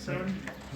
7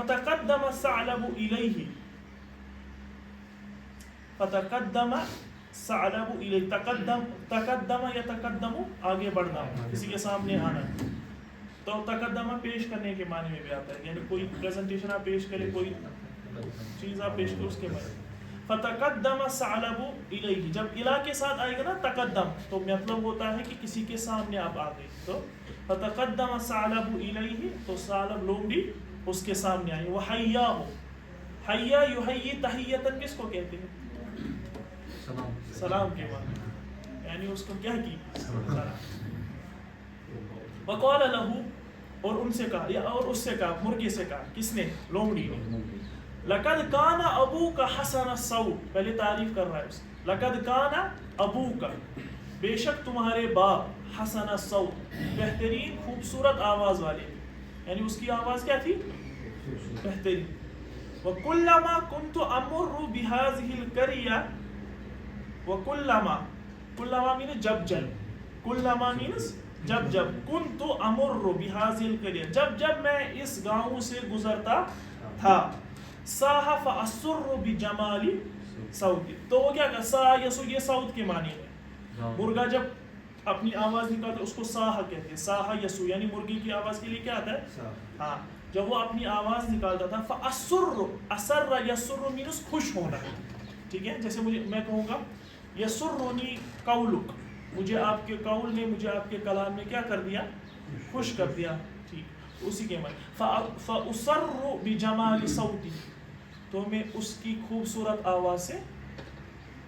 فتقدم الثعلب إليه فتقدم الثعلب إليه تقدم يتقدم آگے بڑھنا کسی کے سامنے آنا تو تقدم پیش کرنے کے معنی میں بھی آتا ہے یعنی کوئی پریزنٹیشن آپ پیش کریں کوئی چیز آپ پیش کریں اس کے معنی فتقدم الثعلب إليه جب الہ کے ساتھ آئے گا نا تقدم تو مطلب ہوتا ہے کہ کسی کے سامنے آپ آ گئے تو فتقدم الثعلب إليه تو ثعلب لومڑی اس کے سامنے آئی وحیاہ حیا یحیی تحیتاً کس کو کہتے ہیں سلام کے معنی یعنی اس کو کیا کی سلام وقال له اور ان سے کہا یا اور اس سے کہا مرغی سے کہا کس نے لومڑی نے لقد کان ابوک حسن الصوت پہلے تعریف کر رہا ہے اس لقد کان ابوک بے شک تمہارے باپ حسن الصوت بہترین خوبصورت آواز والے یعنی اس کی آواز کیا تھی بہترین وَكُلَّمَا كُنْتُ أَمُرُّ بِهَذِهِ الْقَرْيَةِ وَكُلَّمَا means جب كُلَّمَا means جب كُنْتُ أَمُرُّ بِهَذِهِ الْقَرْيَةِ جب میں اس گاؤں سے گزرتا تھا صَاحَ فَأَسُرُّ بِجَمَالِ صَوْتِ تو وہ کیا کہا صَاحَ یسو یہ صوت کے معنی ہے مرغا جب اپنی آواز نکالتا اس کو صاحا کہتے ہیں صاحا یسو یعنی مرغی کی آواز کے لیے کیا آتا ہے ہاں جب وہ اپنی آواز نکالتا تھا فَأَسُرُّ أَسَرَّ يَسُرُّ means خوش ہونا ٹھیک ہے جیسے میں کہوں گا یسرنی قولک مجھے آپ کے قول نے مجھے آپ کے کلام نے کیا کر دیا خوش کر دیا ٹھیک اسی کے معنی فَأُسَرُّ بِجَمَالِ صَوْتِهِ تو میں اس کی خوبصورت آواز سے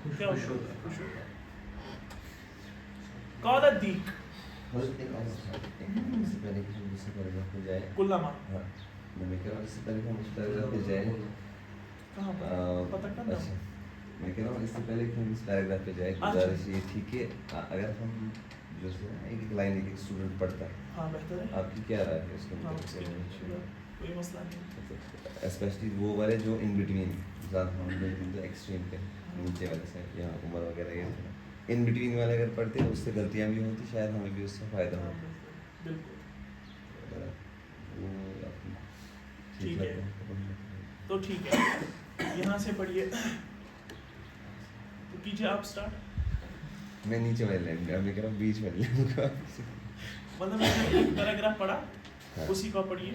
کیا خوش ہوتا قال الدیک کلما میں کہہ رہا ہوں اس سے پہلے کہ ہم اس پیراگراف پہ جائیں کہاں پر پتہ کرنا اچھا میں کہہ رہا ہوں اس سے پہلے کہ ہم اس پیراگراف پہ جائیں گزارش یہ تھی کہ اگر ہم جو ہے ایک لائن ایک اسٹوڈنٹ پڑھتا ہے ہاں بہتر ہے آپ کی کیا رائے ہے اس کے کوئی مسئلہ نہیں اسپیشلی وہ والے جو ان بٹوین زیادہ ایکسٹریم پہ نیچے والے سے یہاں عمر وغیرہ یہ ان بٹوین والے اگر پڑھتے ہیں اس سے غلطیاں بھی ہوتی شاید ہمیں بھی اس سے فائدہ ہو بالکل وہ ٹھیک ہے تو ٹھیک ہے یہاں سے پڑھیے تو کیجیے آپ سٹارٹ میں نیچے والے لائن میں میں کہہ رہا ہوں بیچ والے لائن کا مطلب میں نے ایک پیراگراف پڑھا اسی کو پڑھیے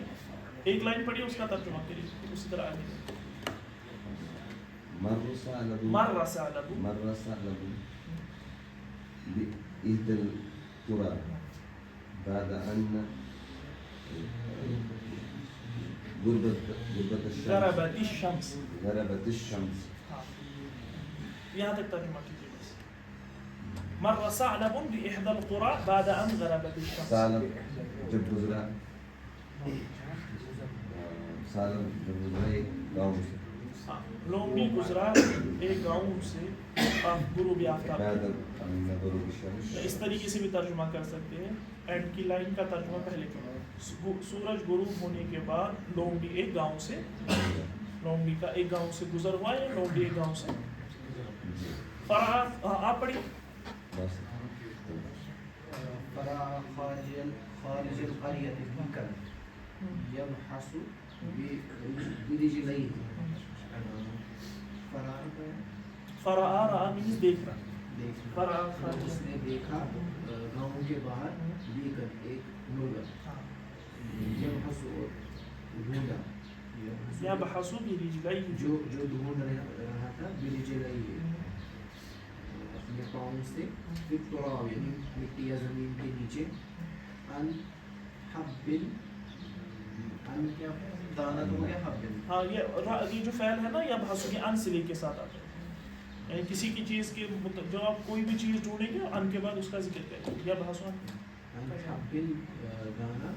ایک لائن پڑھیے اس کا ترجمہ کریے اسی طرح آگے مر ثعلب بإحدى القرى بعد أن غربت الشمس یہاں تک ترجمہ کیجیے بس مر ثعلب بإحدى القرى بعد أن غربت الشمس ثعلب جب گزرا ایک گاؤں سے لومڑی گزرا ایک گاؤں سے غروب آفتاب اس طریقے سے بھی ترجمہ کر سکتے ہیں اینڈ کی لائن کا ترجمہ پہلے کرو سورج غروب ہونے کے بعد لومڑی ایک گاؤں سے لومڑی کا ایک گاؤں سے گزر ہوا ہے لومڑی ایک گاؤں سے آپ پڑھیے خارج القرية بيكا يبحث برجليه فرآ means دیکھنا اس نے دیکھا گاؤں کے باہر بیکن ایک مرغا یبحث ڈھونڈا یبحث برجليه جو ڈھونڈ رہا تھا برجليه اپنے پاؤں سے بالتراب یعنی مٹی یا زمین کے نیچے ان حبل ان کیا دانا تو کیا حبل ہاں یہ جو فعل ہے نا یبحث کے ان سے لے کے ساتھ آتا ہے یعنی کسی کی چیز کے جو آپ کوئی بھی چیز ڈھونڈیں گے ان کے بعد اس کا ذکر کریں یبحث ان حبل دانا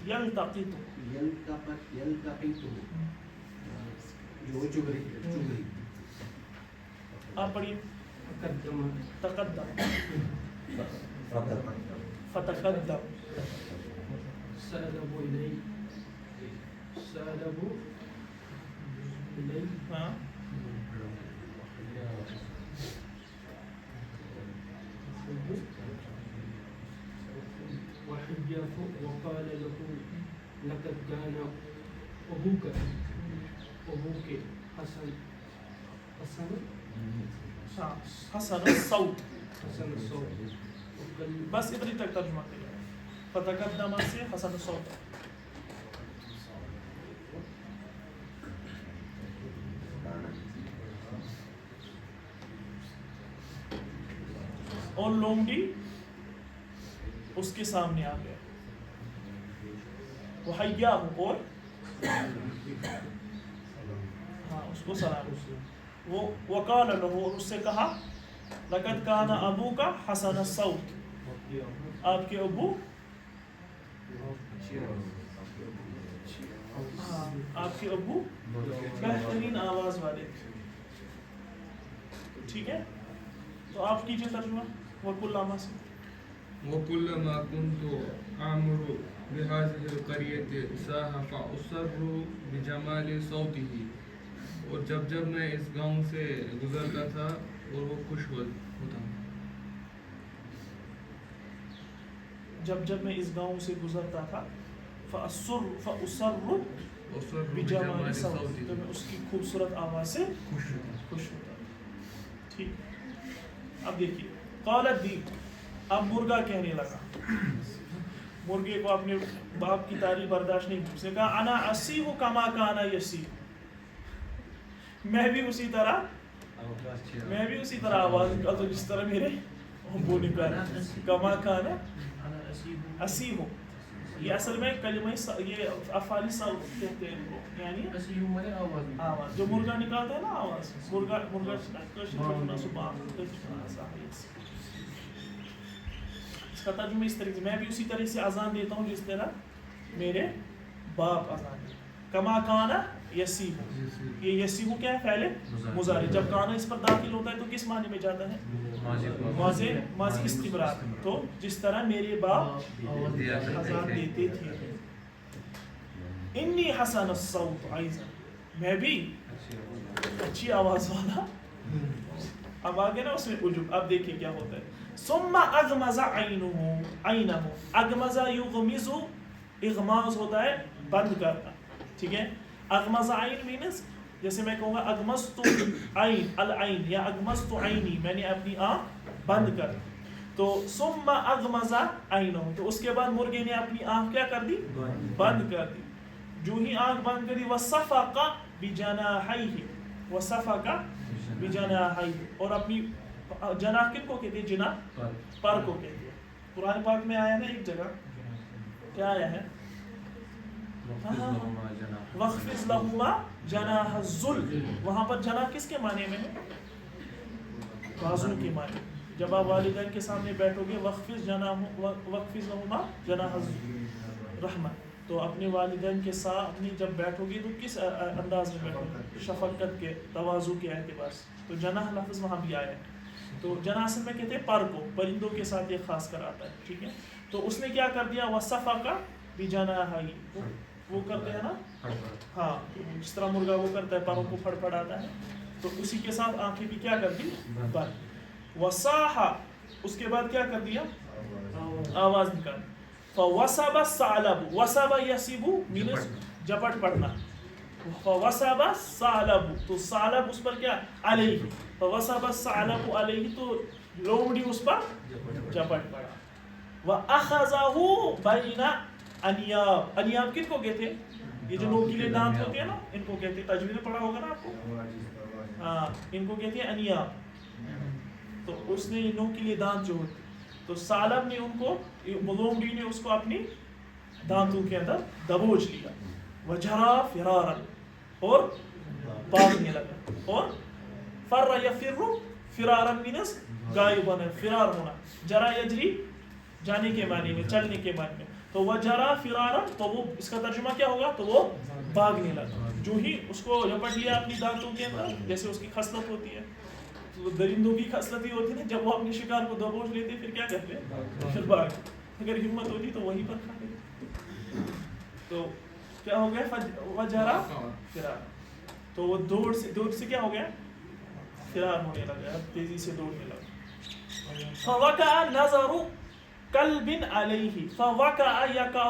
یلتقط جو چگری آپ پڑھیے تقدم فتقدم سألبوا إلي ہاں وحياه وقال له لقد كان ابو کا ابو کے حسن حسن ہاں حسن الصوت حسن الصوت بس ادھر ہی تک ترجمہ کیا فتقدم سے حسن الصوت اور لونڈی اس کے سامنے آ گیا وحیا اور ہاں اس کو سلام وہ وقال له اور اس سے کہا لقد کان ابوک حسن الصوت آپ کے ابو آپ کے ابو بہترین آواز والے تھے ٹھیک ہے تو آپ کیجئے ترجمہ وَكُلَّمَا سے وَكُلَّمَا كُنْتُ أَعْمُرُ بِهَذِهِ الْقَرْيَةِ سَاهَ فَأُصَرُّ بِجَمَالِ صَوْتِهِ اور جب میں اس گاؤں سے گزرتا تھا اور وہ خوش ہوتا جب میں اس گاؤں سے گزرتا تھا فَأُصَرُّ بِجَمَالِ صَوْتِهِ تو میں اس کی خوبصورت آواز سے خوش ہوتا تھا ٹھیک اب دیکھیے قالت دی اب مرغا کہنے لگا مرغے کو اپنے باپ کی تعریف برداشت نہیں کی اس نے کہا انا اسیح کما کانا یسیح میں بھی اسی طرح آواز نکالتا ہوں جس طرح میرے ابو نکالا کما کانا اسیح یہ اصل میں کلمہ یہ افعالی صوت کہتے ہیں ان کو یعنی آواز جو مرغا نکالتا ہے نا آواز مرغا اس کا ترجمہ اس طریقے سے میں بھی اسی طرح سے اذان دیتا ہوں جس طرح میرے باپ اذان دیتے کما کانا یسیح یہ یسیح کیا ہے فعل مضارع جب کانا اس پر داخل ہوتا ہے تو کس معنی میں جاتا ہے ماضی استمرار تو جس طرح میرے باپ اذان دیتے تھے انی حسن الصوت ایضا میں بھی اچھی آواز والا اب آگے نا اس میں عجب اب دیکھیں کیا ہوتا ہے ثم اغمز عینہ اغمز یغمز اغماز ہوتا ہے بند کرنا ٹھیک ہے اغمز عین مینس جیسے میں کہوں گا اغمزت عین العین یا اغمزت عینی میں نے اپنی آنکھ بند کر تو ثم اغمز عینہ تو اس کے بعد مرغے نے اپنی آنکھ کیا کر دی بند کر دی جو ہی آنکھ بند کری وصفق بجناحیہ وصفق بجناحیہ اور اپنی جناح کن کو کہتے ہیں جناح پر کو کہتے ہیں قرآن پاک میں آیا نا ایک جگہ کیا آیا ہے وَخْفِضْ لَهُمَا جَنَاحَ الذُّلِّ وہاں پر جناح کس کے معنی میں ہے بازو کے معنی جب آپ والدین کے سامنے بیٹھو گے وَخْفِضْ لَهُمَا جَنَاحَ الرَّحْمَةِ تو اپنے والدین کے ساتھ جب بیٹھو گے تو کس انداز میں بیٹھو گے شفقت کے تواضع کے اعتبار سے تو جناح لفظ وہاں بھی آیا ہے تو جناح سے میں کہتے ہیں پر کو پرندوں کے ساتھ یہ خاص کر آتا ہے ٹھیک ہے تو اس نے کیا کر دیا وَصَفَقَ بِجَنَاحِهِ وہ کرتے ہیں نا ہاں جس طرح مرغا وہ کرتا ہے پروں کو پھڑ پھڑاتا ہے تو اسی کے ساتھ آنکھیں بھی کیا کر دی بند وَصَاحَ اس کے بعد کیا کر دیا آواز نکال فَوَسَبَ الثَّعْلَبُ وَسَبَ يَسِبُ مینس جپٹ پڑنا فَوَسَبَ الثَّعْلَبُ تو ثعلب اس پر کیا علیہ فَوَسَبَ الثَّعْلَبُ علیہ تو لومڑی اس پر جپٹ پڑا وَأَخَذَهُ بَيْنَ انیاب انیاب کن کو کہتے ہیں یہ جو نوکیلے دانت ہوتے ہیں نا ان کو کہتے ہیں تجوید میں پڑھا ہوگا نا آپ کو ہاں ان کو کہتے ہیں انیاب تو اس نے یہ نوکیلے دانت جو ہوتے تو ثعلب نے ان کو لومڑی نے اس کو اپنی دانتوں کے اندر دبوچ لیا وجرا فرارا اور بھاگنے لگا اور فر یفر فرارا مینس غائب ہونا فرار ہونا جرا یجری جانے کے معنی میں چلنے کے معنی میں تو وجرا فرارا تو وہ اس کا ترجمہ کیا ہوگا تو وہ بھاگنے لگا جو ہی اس کو لپٹ لیا اپنی دانتوں کے اندر جیسے اس کی خصلت ہوتی ہے تو درندوں کی خصلت ہی ہوتی ہے جب وہ اپنے شکار کو دبوچ لیتے پھر کیا کرتے پھر بھاگ اگر ہمت ہوتی تو وہیں پر کھا لیتے تو کیا ہو گیا وجرا فرارا تو وہ دوڑ سے کیا ہو گیا فرار ہونے لگا تیزی سے دوڑنے لگا فوقع نظر کلب علیہ فوقع یقع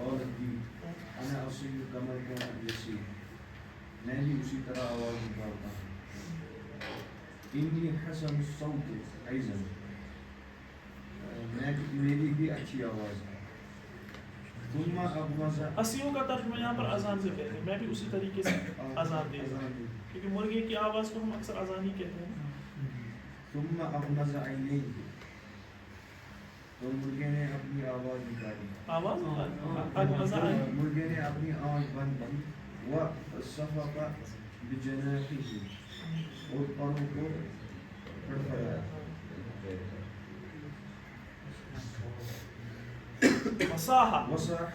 اور انا اصیل کمر کا یسی میں بھی اسی طرح آواز نکالتا ہوں انی حسن الصوت ایضا میری بھی اچھی آواز ہے ثم اغمض اسیوں کا ترجمہ یہاں پر اذان سے کہتے ہیں میں بھی اسی طریقے سے اذان دے رہا ہوں کیونکہ مرغے کی آواز کو ہم اکثر اذان ہی کہتے ہیں ثم اغمض عینیہ تو مرغے نے اپنی آواز نکالی آواز اغمض عین مرغے نے اپنی آنکھ بند کی وصفق بجناحه اور پروں کو پھڑپھڑایا وصاح وصاح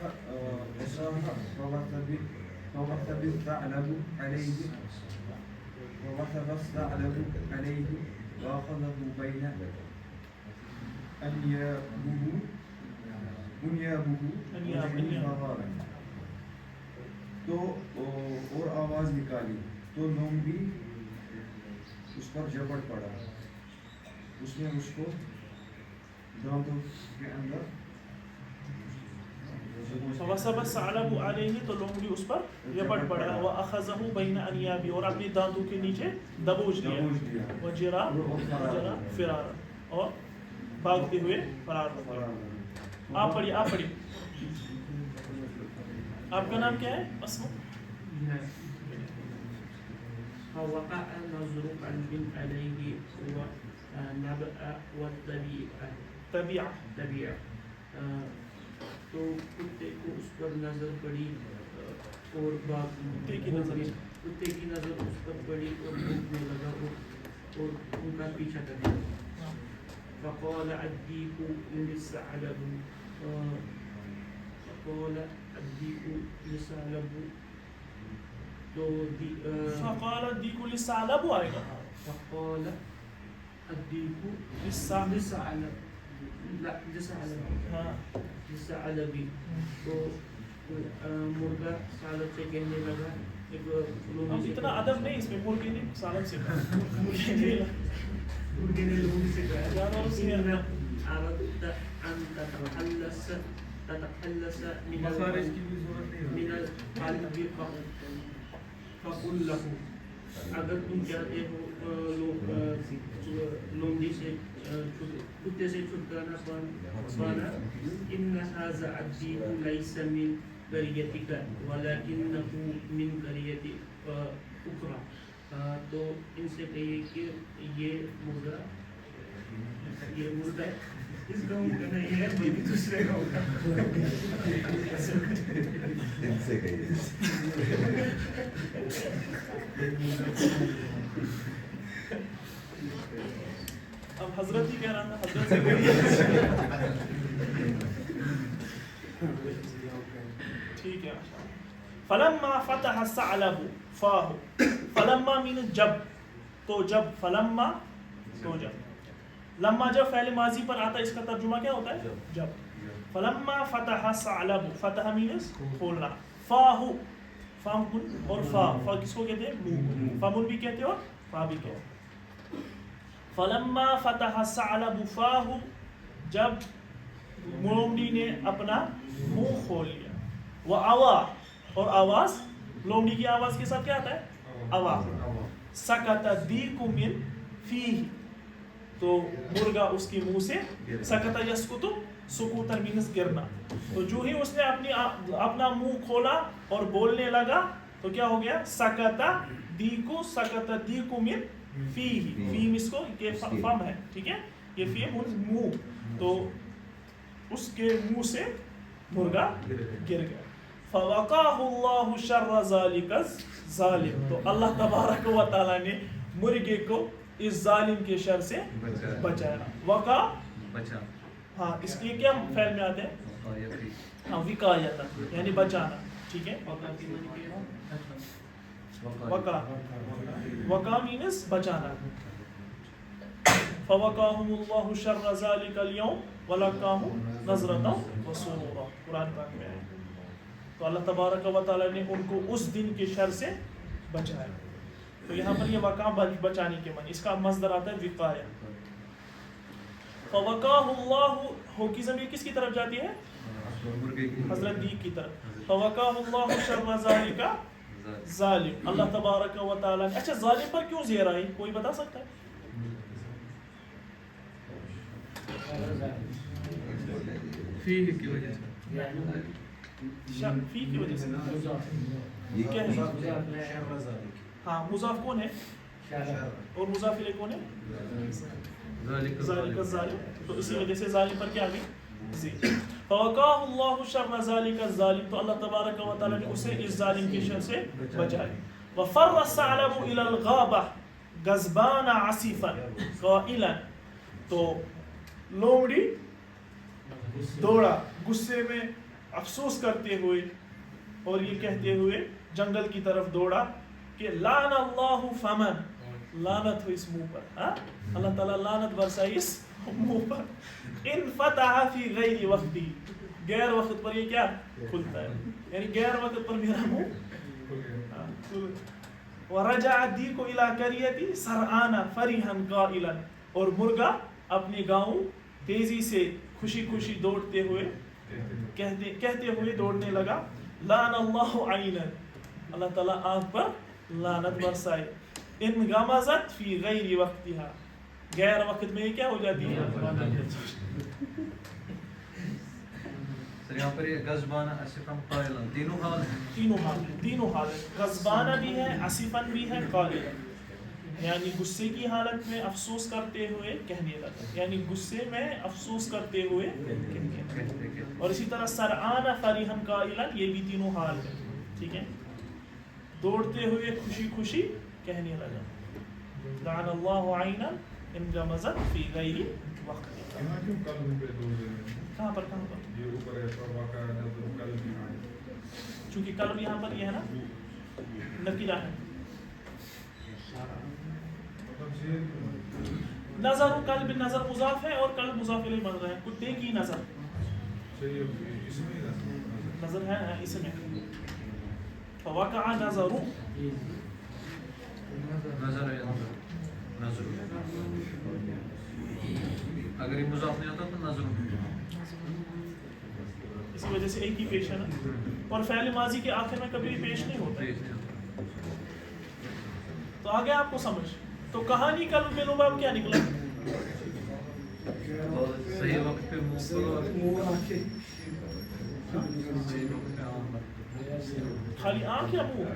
فوثب الثعلب عليه وأخذه بين أنيابه وغارا تو اور آواز نکالی تو لومڑی اس پر جھپٹ پڑا اس نے اس کو دانتوں کے اندر فوثب الثعلب علیہ تو لومڑی اس پر جپٹ پڑا واخذه بین انیابی اور اپنی دانتوں کے نیچے دبوچ لیا وجرا فرارا اور بھاگتے ہوئے فرار ہو گیا آپ پڑھیے آپ کا نام کیا ہے اسماء فوقع نظر قلب عليه ونبأ والطبيعة تو کتے کو اس پر نظر پڑی اور کتے کی نظر اس پر پڑی اور بھوکنے لگا اور ان کا پیچھا کرنے لگا فقال الديك للثعلب تو فقال الديك للثعلب آئے گا فقال الديك للثعلب تو مرغا ثعلب سے کہنے لگا اب اتنا ادب نہیں اس میں مرغے نے ثعلب سے کہا مرغے نے لوگوں سے کہا اردت ان تتخلص من القلب فقل له اگر تم چاہتے ہو لومڑی سے کتے سے چھٹکارا پانا ان هذا الديك ليس من قريتك ولكنه من قرية أخرى تو ان سے کہیے کہ یہ مرغا اس گاؤں کا نہیں ہے بلکہ دوسرے گاؤں کا ان سے کہیے اب حضرت ہی کہہ رہا تھا حضرت سے کہیے ٹھیک ہے فلما فتح الثعلب فاه فلما means جب تو جب فلما تو جب لما جب فعل ماضی پر آتا ہے اس کا ترجمہ کیا ہوتا ہے جب فلما فتح الثعلب فتح means کھولنا فاه فام اور فا کس کو کہتے ہیں منہ فمن بھی کہتے ہیں اور فا بھی کہتے ہیں فلما فتح الثعلب فاه جب لومڑی نے اپنا منہ کھول لیا وآوا اور آواز لومڑی کی آواز کے ساتھ کیا آتا ہے آواز سکت الدیک من فیہ تو مرغا اس کے منہ سے سکت یسکت سکوتن مینس گرنا تو جو ہی اس نے اپنا منہ کھولا اور بولنے لگا تو کیا ہو گیا سکت دیکو من فیہ فیم اس کو یہ فم ہے ٹھیک ہے یہ فیم منہ تو اس کے منہ سے مرغا گر گیا فوقاه اللہ شر ذالک الظالم تو اللہ تبارک و تعالی نے مرغے کو اس ظالم کے شر سے بچایا وقا بچا ہاں اس لیے کیا فعل میں آتے ہیں ہاں وقایت یعنی بچانا ٹھیک ہے وقا وقا مینس بچانا فوقاهم الله شر ذلك اليوم ولقاهم نظرة وسرورا. قرآن پاک میں ہے. تو اللہ تبارک و تعالیٰ نے ان کو اس دن کے شر سے بچایا. تو یہاں پر یہ وقع بچانے کے معنی، اس کا مصدر آتا ہے وقایہ. فوقاہ اللہ ہو کی ضمیر کس کی طرف جاتی ہے؟ حضرت دیگ کی طرف. فوقاہ اللہ شر ذالک ظالم. اللہ تبارک و تعالیٰ نے، اچھا ظالم پر کیوں زیر آئی کوئی بتا سکتا ہے؟ فیہ کی وجہ سے، فی کی وجہ سے. یہ کیا ہے؟ شر ذالک. ہاں مضاف کون ہے اور مضاف الیہ کون ہے؟ ذالک الظالم. تو اسی وجہ سے ظالم پر کیا آ گئی؟ زی. فوقاہ اللہ شر ذالک الظالم. تو اللہ تبارک و تعالیٰ نے اسے اس ظالم کی شر سے بچایا. وفر الثعلب الى الغابہ غضبان عصیفا قائلا. تو لومڑی دوڑا غصے میں افسوس کرتے ہوئے اور یہ کہتے ہوئے جنگل کی طرف دوڑا کہ لعن اللہ فمن، لعنت ہو اس منہ پر. ہاں اللہ تعالیٰ لعنت برسائی اس منہ پر. ان فتح فی غیر وقتی، غیر وقت پر یہ کیا کھلتا ہے، یعنی غیر وقت پر میرا منہ. ورجع الدیک الی قریتی سرعانا فرحا قائلا. اور مرغا اپنے گاؤں تیزی سے خوشی خوشی دوڑتے ہوئے کہتے ہوئے دوڑنے لگا. لعن اللہ عینا، اللہ تعالیٰ آنکھ پر لعنت برسائے. ان غمزت فی غیر وقتها، غیر وقت میں یہ کیا ہو جاتی ہے؟ سر یہاں پر یہ غضبانہ اسفن قائلا تینوں حال ہیں. تینوں حالت، غضبانہ بھی ہے، اسفن بھی ہے، قائلا یعنی غصے کی حالت میں افسوس کرتے ہوئے کہنے لگا، یعنی غصے میں افسوس کرتے ہوئے کہنے لگا. اور اسی طرح سرعان فرحا قائلا، یہ بھی تینوں حال ہے. ٹھیک ہے، دوڑتے ہوئے خوشی خوشی کہنے لگا. لعن اللہ عینا ان غمزت فی غیر وقت. یہاں کیوں قلب پہ دور دے رہے ہیں؟ کہاں پر یہ اوپر ایسا واقعہ ہے جب قلب ہی آئے. چونکہ قلب یہاں پر یہ ہے نا نکرہ ہے. نظر قلب، نظر مضاف ہے اور قلب مضاف الیہ بن رہا ہے. کتے کی نظر، اس میں نظر ہے اس میں. فوقع نظر، نظر ہے، نظر اگر یہ مضاف نہیں ہوتا تو نظر. اسی وجہ سے ایک ہی پیش ہے نا. اور فعل ماضی کے آخر میں کبھی پیش نہیں ہوتا. تو آگے آپ کو سمجھ. تو کہانی کا لباب کیا نکلا؟ صحیح وقت پہ منہ خالی آنکھ یا منہ؟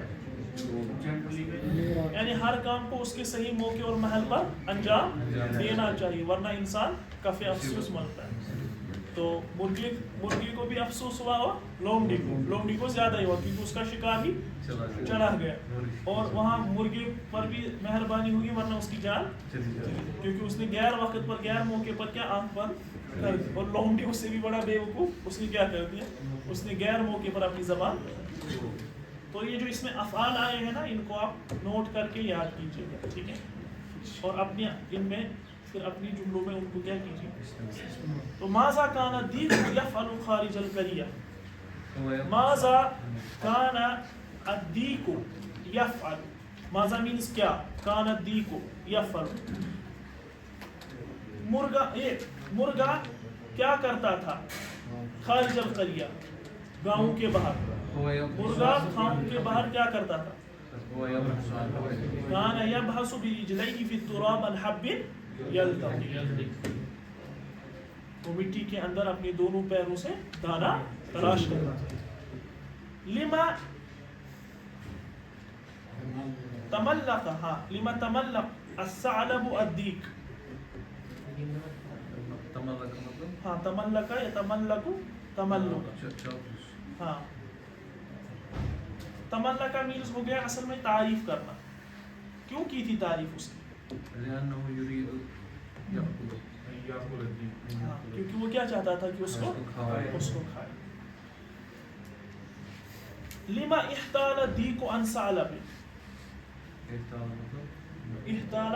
یعنی ہر کام کو اس کے صحیح موقع اور محل پر انجام دینا چاہیے، ورنہ انسان کافی افسوس مانتا ہے. تو مرغی کو بھی افسوس ہوا اور لومڑی کو زیادہ ہی ہوا کیونکہ اس کا شکار ہی چلا گیا. اور وہاں مرغی پر بھی مہربانی ہوئی ورنہ اس کی جان، کیونکہ اس نے غیر وقت پر غیر موقع پر کیا آنکھ بند کر دی. اور لومڑی اس سے بھی بڑا بے وقوف، اس نے کیا کر دیا، اس نے غیر موقع پر اپنی زبان. تو یہ جو اس میں افعال آئے ہیں نا، ان کو آپ نوٹ کر کے یاد کیجیے گا. ٹھیک ہے، اور اپنے ان میں پھر اپنی جملوں میں ان کو کیا کیجیے. تو ماذا کان الدیک یفعل خارج القریہ. ماذا کان الدیک یفعل، ماذا مینس کیا، کان الدیک یفعل. مرغا کیا کرتا تھا، خارج القریہ گاؤں کے باہر. مرغا گاؤں کے باہر کیا کرتا تھا، کان یبحث برجلیہ فی التراب عن حب یلتقی. وہ مٹی کے اندر اپنے دونوں پیروں سے دانا تلاش کرتا تھا. لما تملق، ہاں لما تملق الثعلب الدیک. ہاں تملق یتملق تملق. ہاں تملق کا مینز ہو گیا اصل میں تعریف کرنا. کیوں کی تھی تعریف اس کی؟ کیونکہ وہ کیا چاہتا تھا کہ اس کو کھائے. لما احتال الدیک عن ثعلب، احتال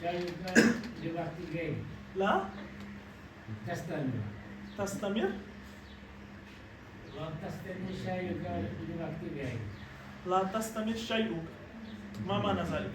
شيئك لوقت غير لا تستمر تستمر لا تستمر شيئك لوقت غير لا تستمر شيئك ما معنى ذلك